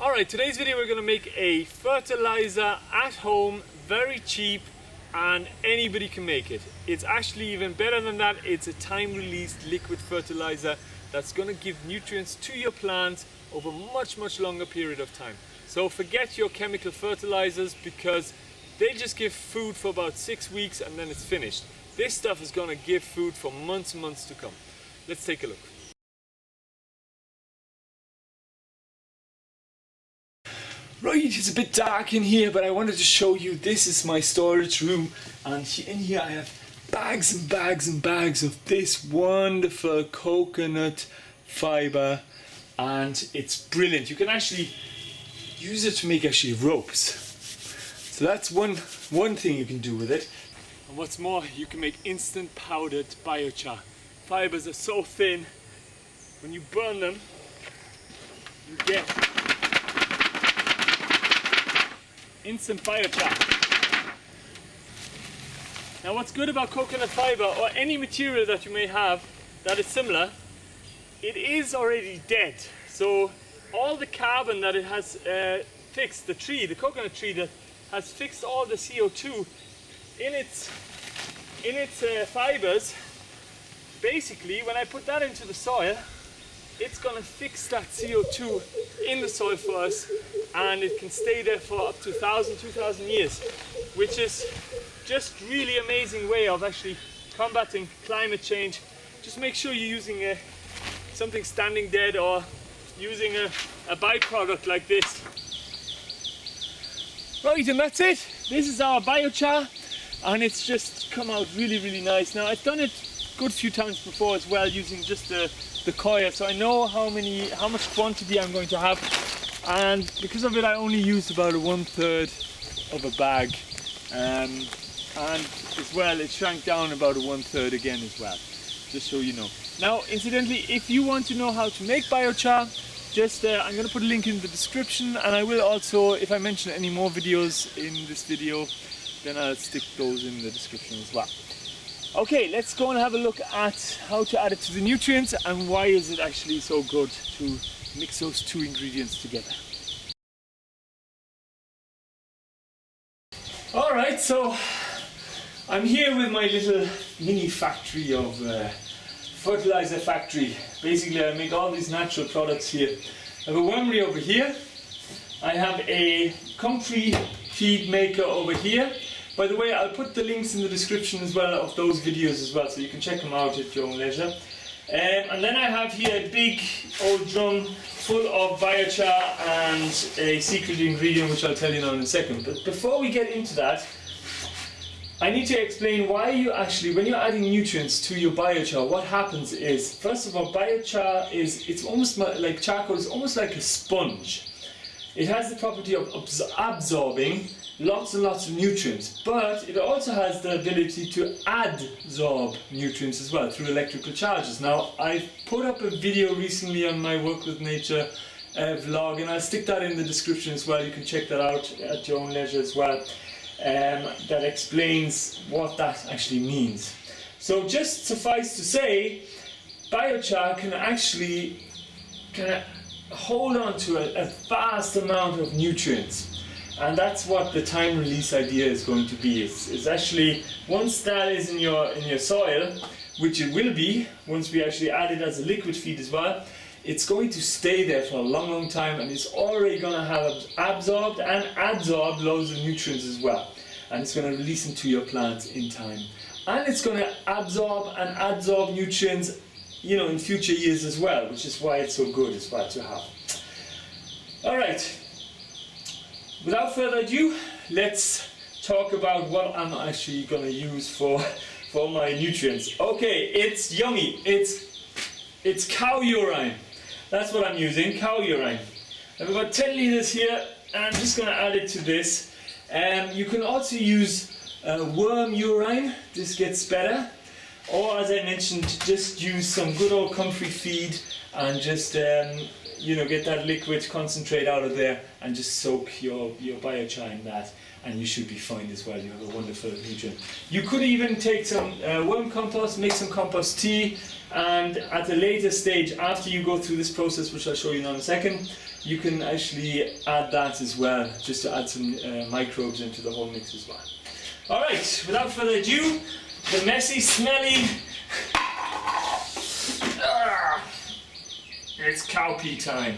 Alright, today's video we're going to make a fertilizer at home, very cheap, and anybody can make it. It's actually even better than that. It's a time-released liquid fertilizer that's going to give nutrients to your plants over a much longer period of time. So forget your chemical fertilizers because they just give food for about 6 weeks and then it's finished. This stuff is going to give food for months and months to come. Let's take a look. Right, it's a bit dark in here, but I wanted to show you this is my storage room, and in here I have bags and bags and bags of this wonderful coconut fiber, and it's brilliant. You can actually use it to make ropes. So that's one thing you can do with it. And what's more, you can make instant powdered biochar. Fibers are so thin, when you burn them, you get instant biochar. Now what's good about coconut fiber, or any material that you may have that is similar, it is already dead. So all the carbon that it has fixed, the coconut tree that has fixed all the CO2 in its fibers, basically when I put that into the soil, it's going to fix that CO2 in the soil for us, and it can stay there for up to 2,000 years, which is just really amazing way of actually combating climate change. Just make sure you're using something standing dead, or using a byproduct like this. Right, and that's it. This is our biochar, and it's just come out really nice. Now I've done it a good few times before as well, using just the coir, so I know how much quantity I'm going to have, and because of it I only used about 1/3 of a bag, and as well it shrank down about 1/3 again as well, just so you know. Now incidentally, if you want to know how to make biochar, just I'm going to put a link in the description, and I will also, if I mention any more videos in this video, then I'll stick those in the description as well. Okay, let's go and have a look at how to add it to the nutrients, and why is it actually so good to mix those two ingredients together. Alright, so I'm here with my little mini factory of fertilizer factory. Basically I make all these natural products here. I have a wormery over here. I have a comfrey feed maker over here. By the way, I'll put the links in the description as well of those videos as well, so you can check them out at your own leisure. And then I have here a big old drum full of biochar and a secret ingredient which I'll tell you now in a second. But before we get into that, I need to explain why you actually, when you're adding nutrients to your biochar, what happens is, first of all, biochar it's almost like charcoal, is almost like a sponge. It has the property of absorbing lots and lots of nutrients, but it also has the ability to adsorb nutrients as well through electrical charges. Now, I've put up a video recently on my Work with Nature vlog, and I'll stick that in the description as well. You can check that out at your own leisure as well. That explains what that actually means. So just suffice to say, biochar can actually hold on to a vast amount of nutrients. And that's what the time release idea is going to be. It's actually, once that is in your soil, which it will be once we actually add it as a liquid feed as well, it's going to stay there for a long time, and it's already going to have absorbed and adsorbed loads of nutrients as well. And it's going to release into your plants in time. And it's going to absorb and adsorb nutrients, in future years as well, which is why it's so good as well to have. Alright. Without further ado, let's talk about what I'm actually going to use for my nutrients. Okay, it's yummy. It's cow urine. That's what I'm using, cow urine. I've got 10 liters here, and I'm just going to add it to this. You can also use worm urine. This gets better. Or, as I mentioned, just use some good old comfrey feed and just get that liquid concentrate out of there and just soak your biochar in that, and you should be fine as well. You have a wonderful nutrient. You could even take some worm compost, make some compost tea, and at a later stage, after you go through this process, which I'll show you now in a second, you can actually add that as well, just to add some microbes into the whole mix as well. Alright, without further ado, the messy, smelly, it's cowpea time.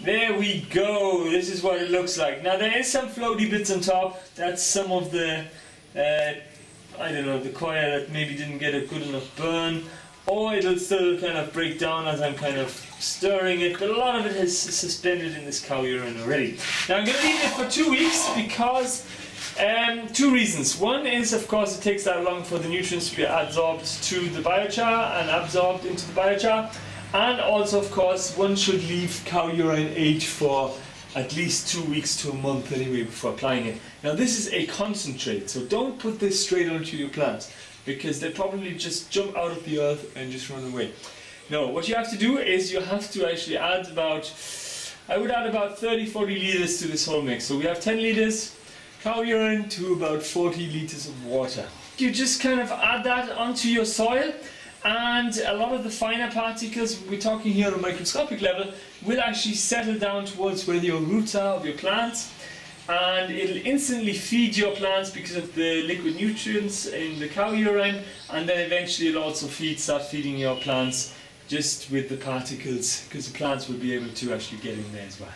There we go, this is what it looks like. Now there is some floaty bits on top. That's some of the, I don't know, the coir that maybe didn't get a good enough burn, or it'll still kind of break down as I'm kind of stirring it, but a lot of it is suspended in this cow urine already. Now I'm going to leave it for 2 weeks because two reasons. One is, of course, it takes that long for the nutrients to be absorbed to the biochar and absorbed into the biochar. And also, of course, one should leave cow urine age for at least 2 weeks to a month anyway before applying it. Now this is a concentrate, so don't put this straight onto your plants because they probably just jump out of the earth and just run away. No, what you have to do is you have to actually add about, I would add about 30-40 litres to this whole mix. So we have 10 litres cow urine to about 40 litres of water. You just kind of add that onto your soil, and a lot of the finer particles, we're talking here on a microscopic level, will actually settle down towards where your roots are of your plants, and it'll instantly feed your plants because of the liquid nutrients in the cow urine, and then eventually it'll also start feeding your plants just with the particles, because the plants will be able to actually get in there as well.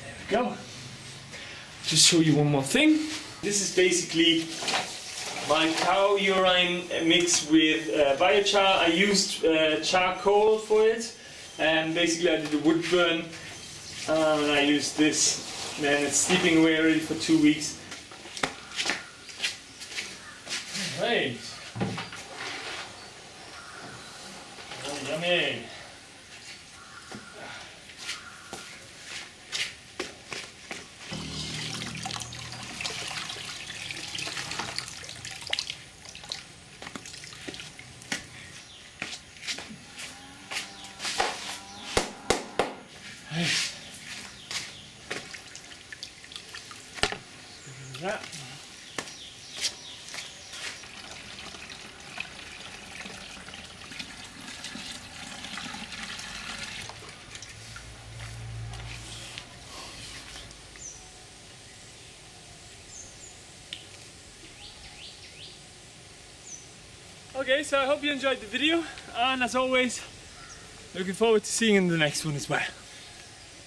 There we go. Just show you one more thing. This is basically my cow urine mixed with biochar. I used charcoal for it, and basically I did a wood burn, and I used this. Then it's steeping away already for 2 weeks. Right. Yummy. That. Okay, so I hope you enjoyed the video, and as always, looking forward to seeing you in the next one as well.